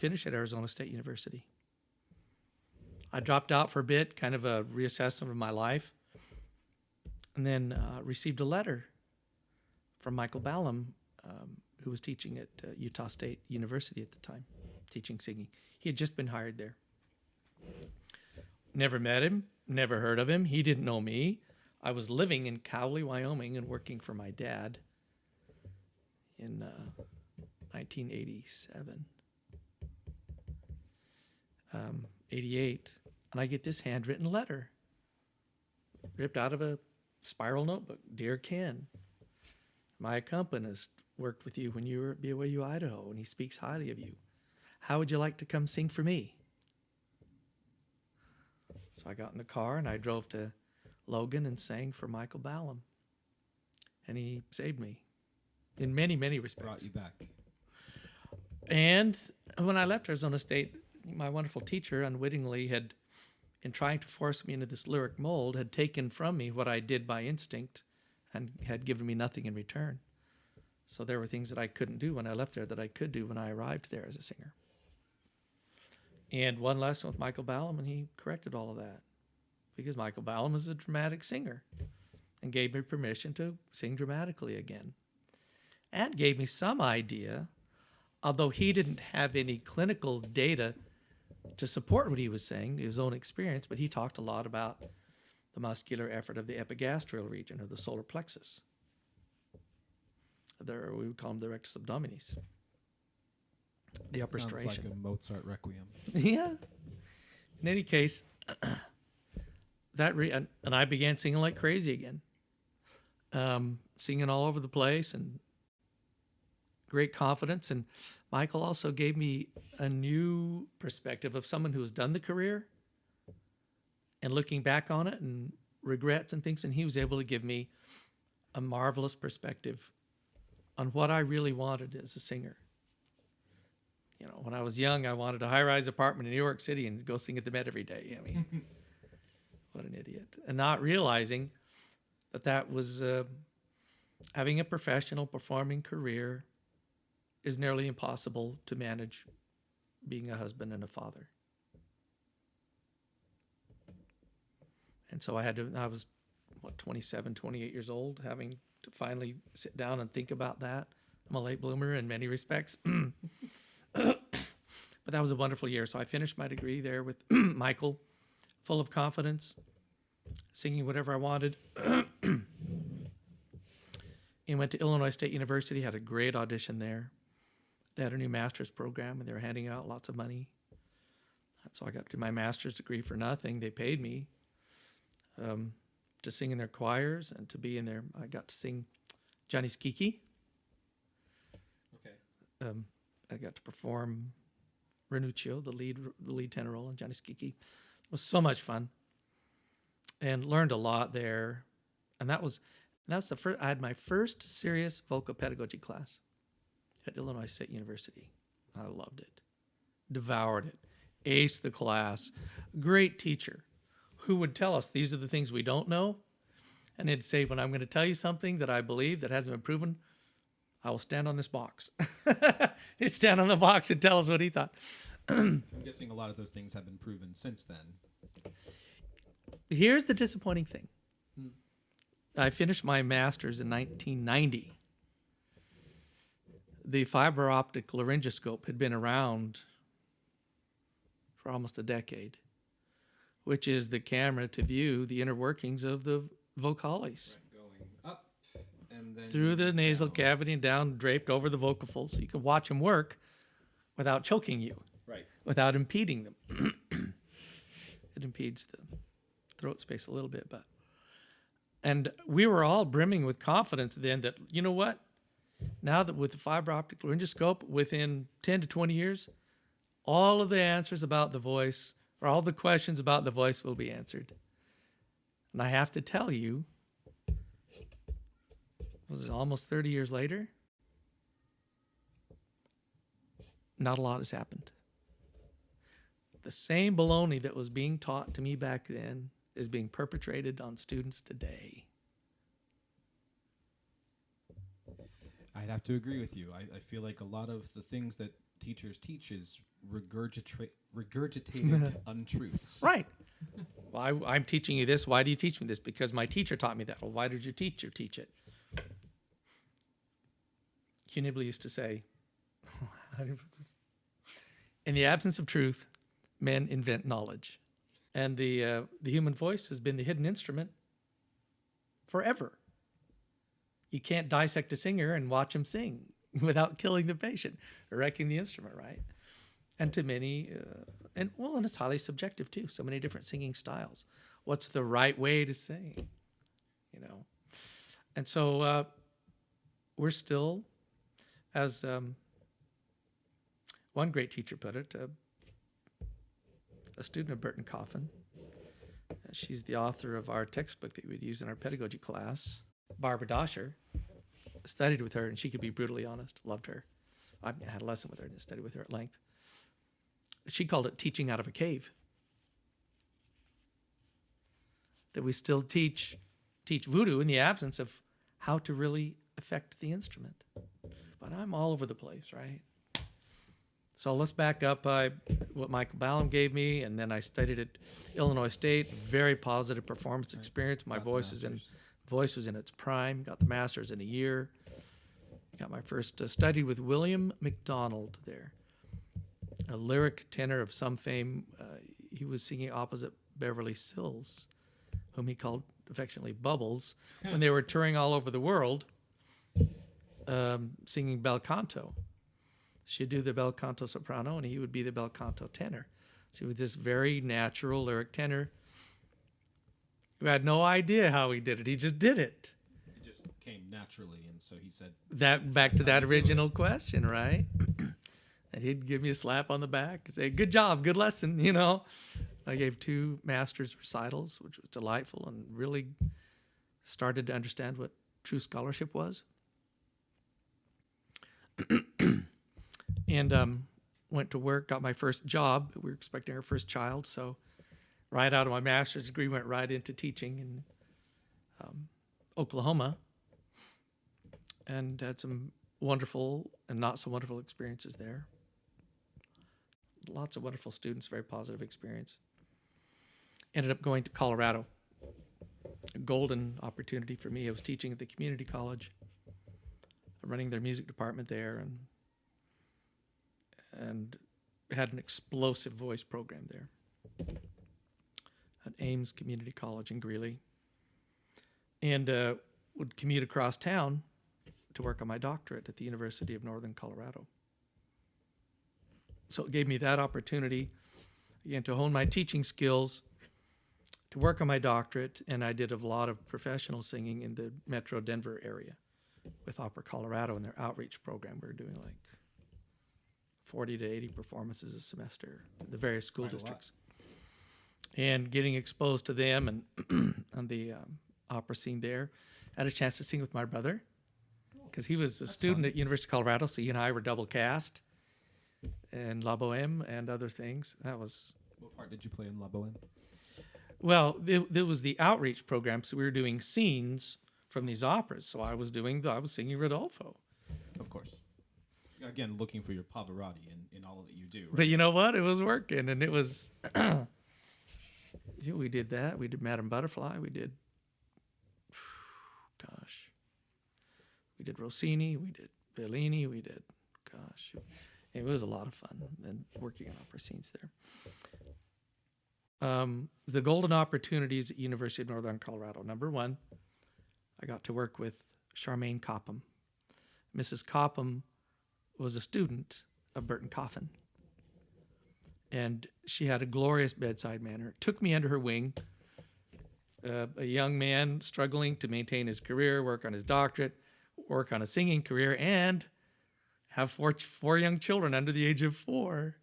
finish at Arizona State University. I dropped out for a bit, kind of a reassessment of my life, and then received a letter from Michael Ballum, who was teaching at Utah State University at the time, teaching singing. He had just been hired there. Never met him, never heard of him. He didn't know me. I was living in Cowley, Wyoming, and working for my dad in 1987, 88. And I get this handwritten letter, ripped out of a spiral notebook. Dear Ken, my accompanist worked with you when you were at BYU, Idaho, and he speaks highly of you. How would you like to come sing for me? So I got in the car and I drove to Logan and sang for Michael Ballum. And he saved me in many, many respects. Brought you back. And when I left Arizona State, my wonderful teacher unwittingly had, in trying to force me into this lyric mold, had taken from me what I did by instinct and had given me nothing in return. So there were things that I couldn't do when I left there that I could do when I arrived there as a singer. And one lesson with Michael Ballum, and he corrected all of that. Because Michael Ballum is a dramatic singer and gave me permission to sing dramatically again. And gave me some idea, although he didn't have any clinical data to support what he was saying, his own experience, but he talked a lot about the muscular effort of the epigastrial region, or the solar plexus. We would call them the rectus abdominis, the upper striation. Sounds like a Mozart requiem. Yeah. In any case, and I began singing like crazy again, singing all over the place and great confidence. And Michael also gave me a new perspective of someone who has done the career and looking back on it and regrets and things. And he was able to give me a marvelous perspective on what I really wanted as a singer. You know, when I was young, I wanted a high-rise apartment in New York City and go sing at the Met every day. I mean, what an idiot. And not realizing that was having a professional performing career is nearly impossible to manage being a husband and a father. And so I was, 27, 28 years old, having to finally sit down and think about that. I'm a late bloomer in many respects. But that was a wonderful year. So I finished my degree there with Michael, full of confidence, singing whatever I wanted. And went to Illinois State University, had a great audition there. They had a new master's program, and they were handing out lots of money. So I got to do my master's degree for nothing. They paid me to sing in their choirs and to be in their. I got to sing Johnny Skiki. Okay. I got to perform Ranuccio, the lead tenor role in Johnny Skiki. It was so much fun, and learned a lot there. And that's the first. I had my first serious vocal pedagogy class at Illinois State University. I loved it, devoured it, aced the class. Great teacher who would tell us these are the things we don't know. And he'd say, when I'm going to tell you something that I believe that hasn't been proven, I will stand on this box. He'd stand on the box and tell us what he thought. I'm guessing a lot of those things have been proven since then. Here's the disappointing thing. I finished my master's in 1990. The fiber optic laryngoscope had been around for almost a decade, which is the camera to view the inner workings of the vocales. Right, going up and then through the nasal down. cavity and down, draped over the vocal folds, so you can watch them work without choking you, Right. without impeding them. It impedes the throat space a little bit, but. And we were all brimming with confidence then that, you know what? Now that with the fiber optic laryngoscope, within 10 to 20 years, all of the answers about the voice, or all the questions about the voice, will be answered. And I have to tell you, was it almost 30 years later? Not a lot has happened. The same baloney that was being taught to me back then is being perpetrated on students today. I'd have to agree with you. I feel like a lot of the things that teachers teach is regurgitated untruths. Right. Well, I'm teaching you this. Why do you teach me this? Because my teacher taught me that. Well, why did your teacher teach it? Hugh Nibley used to say, how do you put this? In the absence of truth, men invent knowledge. And the human voice has been the hidden instrument forever. You can't dissect a singer and watch him sing without killing the patient or wrecking the instrument, right? And to many, and it's highly subjective too. So many different singing styles. What's the right way to sing? And so we're still, as one great teacher put it, a student of Burton Coffin. She's the author of our textbook that we would use in our pedagogy class. Barbara Dosher, studied with her, and she could be brutally honest. Loved her. I had a lesson with her and studied with her at length. She called it teaching out of a cave. That we still teach voodoo in the absence of how to really affect the instrument. But I'm all over the place, right? So let's back up what Michael Ballum gave me, and then I studied at Illinois State. Very positive performance experience. My voice was in its prime. Got the master's in a year. Got my first study with William McDonald there, a lyric tenor of some fame. He was singing opposite Beverly Sills, whom he called affectionately Bubbles, when they were touring all over the world, singing bel canto. She'd do the bel canto soprano, and he would be the bel canto tenor. So he was this very natural lyric tenor who had no idea how he did it. He just did it. It just came naturally, and so he said... That back to that original question, right? And he'd give me a slap on the back and say, good job, good lesson, I gave 2 master's recitals, which was delightful, and really started to understand what true scholarship was. And went to work, got my first job. We were expecting our first child, so right out of my master's degree, went right into teaching in Oklahoma, and had some wonderful and not so wonderful experiences there. Lots of wonderful students, very positive experience. Ended up going to Colorado. A golden opportunity for me. I was teaching at the community college, running their music department there, and had an explosive voice program there at Ames Community College in Greeley, and would commute across town to work on my doctorate at the University of Northern Colorado. So it gave me that opportunity, again, to hone my teaching skills, to work on my doctorate, and I did a lot of professional singing in the Metro Denver area with Opera Colorado and their outreach program. We were doing like 40 to 80 performances a semester in the various school districts. And getting exposed to them and on the opera scene there. I had a chance to sing with my brother because he was a student at University of Colorado, so he and I were double cast in La Boheme and other things. That was... What part did you play in La Boheme? Well, there was the outreach program, so we were doing scenes from these operas. So I was singing Rodolfo. Of course. Again, looking for your Pavarotti in all that you do. Right? But you know what? It was working, and it was... we did that. We did Madame Butterfly. We did... We did Rossini. We did Bellini. We did... It was a lot of fun, and working on opera scenes there. The golden opportunities at University of Northern Colorado. Number 1, I got to work with Charmaine Copham. Mrs. Copham was a student of Burton Coffin, and she had a glorious bedside manner. Took me under her wing, a young man struggling to maintain his career, work on his doctorate, work on a singing career, and have four young children under the age of 4.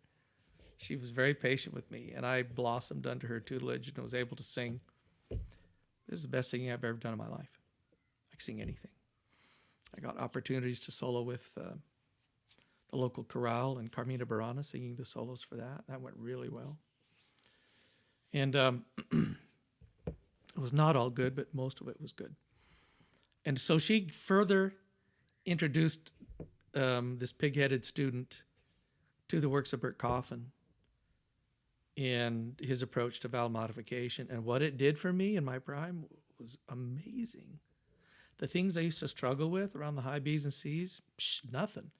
She was very patient with me, and I blossomed under her tutelage and was able to sing. This is the best singing I've ever done in my life. I can sing anything. I got opportunities to solo with the local chorale and Carmina Burana, singing the solos for that. That went really well. And it was not all good, but most of it was good. And so she further introduced this pig-headed student to the works of Bert Coffin and his approach to valve modification. And what it did for me in my prime was amazing. The things I used to struggle with around the high B's and C's, nothing.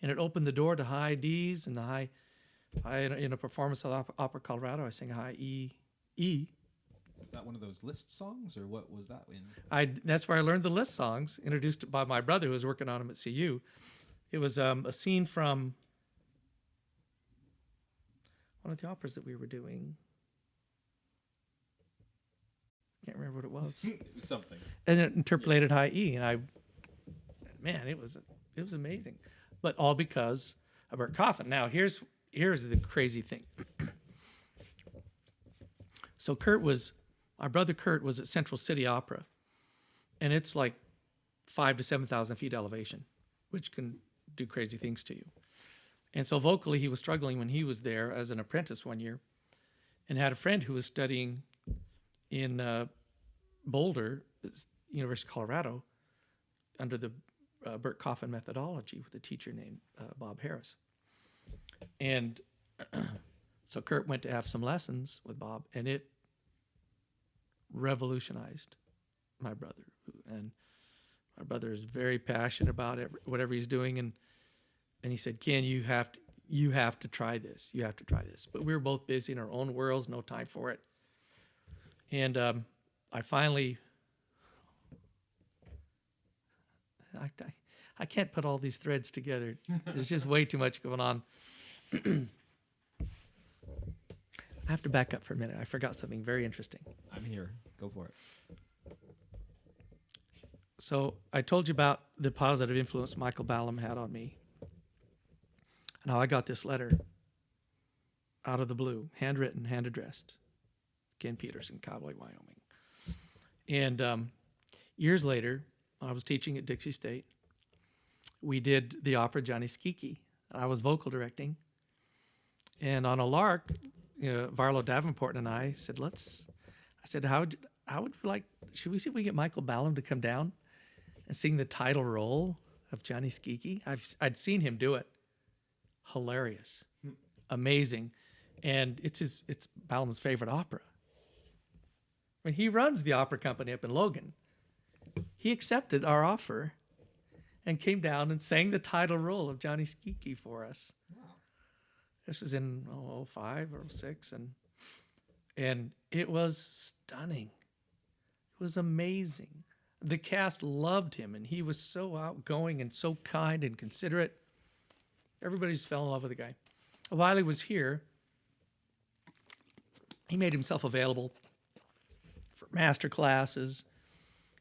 And it opened the door to high D's and the high, in a performance of Opera Colorado, I sang a high E. Was that one of those Liszt songs, or what was that in? That's where I learned the Liszt songs, introduced by my brother who was working on them at CU. It was a scene from one of the operas that we were doing. Can't remember what it was. It was something. And it interpolated high E, and man, it was amazing. But all because of Bert Coffin. Now here's the crazy thing. So my brother Kurt was at Central City Opera, and it's like 5,000 to 7,000 feet elevation, which can do crazy things to you. And so vocally, he was struggling when he was there as an apprentice one year, and had a friend who was studying in Boulder, University of Colorado, under the Bert Coffin methodology with a teacher named Bob Harris. And so Kurt went to have some lessons with Bob, and it revolutionized my brother. And my brother is very passionate about whatever he's doing, and he said, "Ken, you have to try this. You have to try this." But we were both busy in our own worlds, no time for it. And I finally, I can't put all these threads together. There's just way too much going on. I have to back up for a minute. I forgot something very interesting. I'm here. Go for it. So I told you about the positive influence Michael Ballum had on me. And how I got this letter out of the blue, handwritten, hand addressed. Ken Peterson, Cowboy, Wyoming. And years later, when I was teaching at Dixie State, we did the opera Johnny Skiki. I was vocal directing. And on a lark, Varlo Davenport and I said, how would we like, should we see if we get Michael Ballum to come down and sing the title role of Johnny Skiki? I'd seen him do it. Hilarious. Amazing. And it's Ballum's favorite opera. When he runs the opera company up in Logan, he accepted our offer and came down and sang the title role of Johnny Skiki for us. Wow. This was in 05 or 06, and it was stunning. It was amazing. The cast loved him, and he was so outgoing and so kind and considerate. Everybody just fell in love with the guy. While he was here, he made himself available for master classes.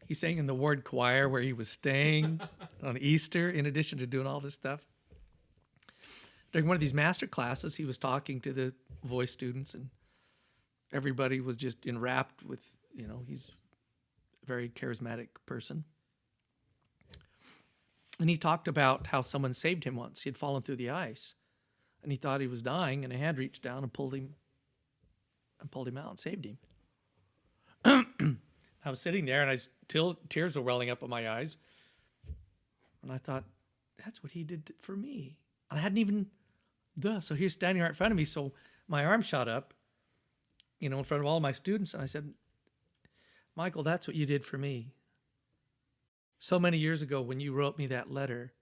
He sang in the ward choir where he was staying on Easter, in addition to doing all this stuff. During one of these master classes, he was talking to the voice students, and everybody was just enwrapped with, he's a very charismatic person. And he talked about how someone saved him once. He had fallen through the ice, and he thought he was dying, and a hand reached down and pulled him out and saved him. I was sitting there, and tears were welling up in my eyes. And I thought, that's what he did for me. I hadn't even, so he's standing right in front of me. So my arm shot up, in front of all my students. And I said, Michael, that's what you did for me. So many years ago when you wrote me that letter,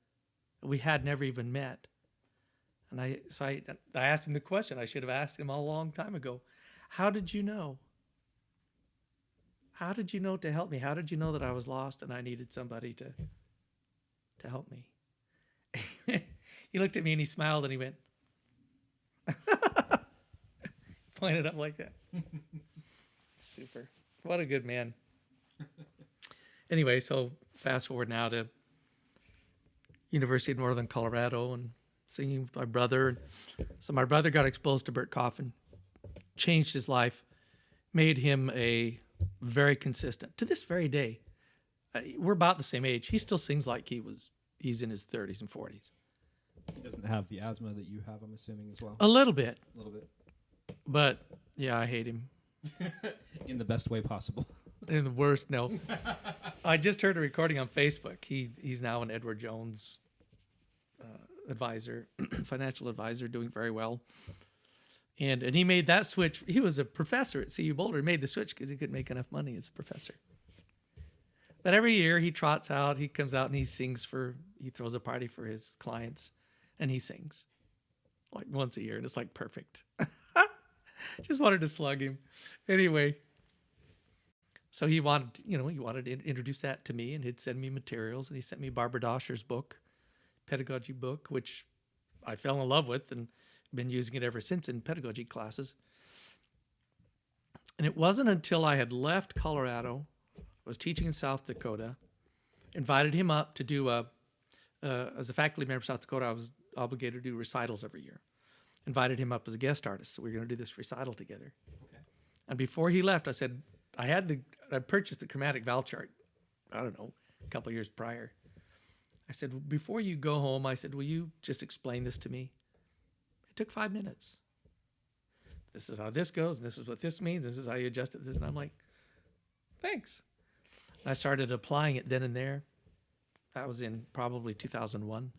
we had never even met. And I asked him the question I should have asked him a long time ago. How did you know? How did you know to help me? How did you know that I was lost and I needed somebody to help me? He looked at me and he smiled and he went, pointed up like that. Super. What a good man. Anyway, so fast forward now to University of Northern Colorado and singing with my brother. So my brother got exposed to Bert Coffin, changed his life, made him a very consistent. To this very day, we're about the same age. He still sings like he's in his 30s and 40s. He doesn't have the asthma that you have, I'm assuming, as well. A little bit. A little bit. But yeah, I hate him. In the best way possible. In the worst, no. I just heard a recording on Facebook. He's now an Edward Jones advisor, financial advisor, doing very well. And he made that switch. He was a professor at CU Boulder. He made the switch because he couldn't make enough money as a professor. But every year he trots out, he comes out and he throws a party for his clients and he sings like once a year. And it's like perfect. Just wanted to slug him. Anyway, so he wanted to introduce that to me, and he'd send me materials, and he sent me Barbara Doscher's book, pedagogy book, which I fell in love with and been using it ever since in pedagogy classes. And it wasn't until I had left Colorado, was teaching in South Dakota, invited him up to do as a faculty member of South Dakota, I was obligated to do recitals every year. Invited him up as a guest artist. So we were going to do this recital together. Okay. And before he left, I said, I purchased the chromatic vowel chart, I don't know, a couple of years prior. I said, before you go home, I said, will you just explain this to me? It took 5 minutes. This is how this goes, and this is what this means. This is how you adjust it. And I'm like, thanks. I started applying it then and there. That was in probably 2001.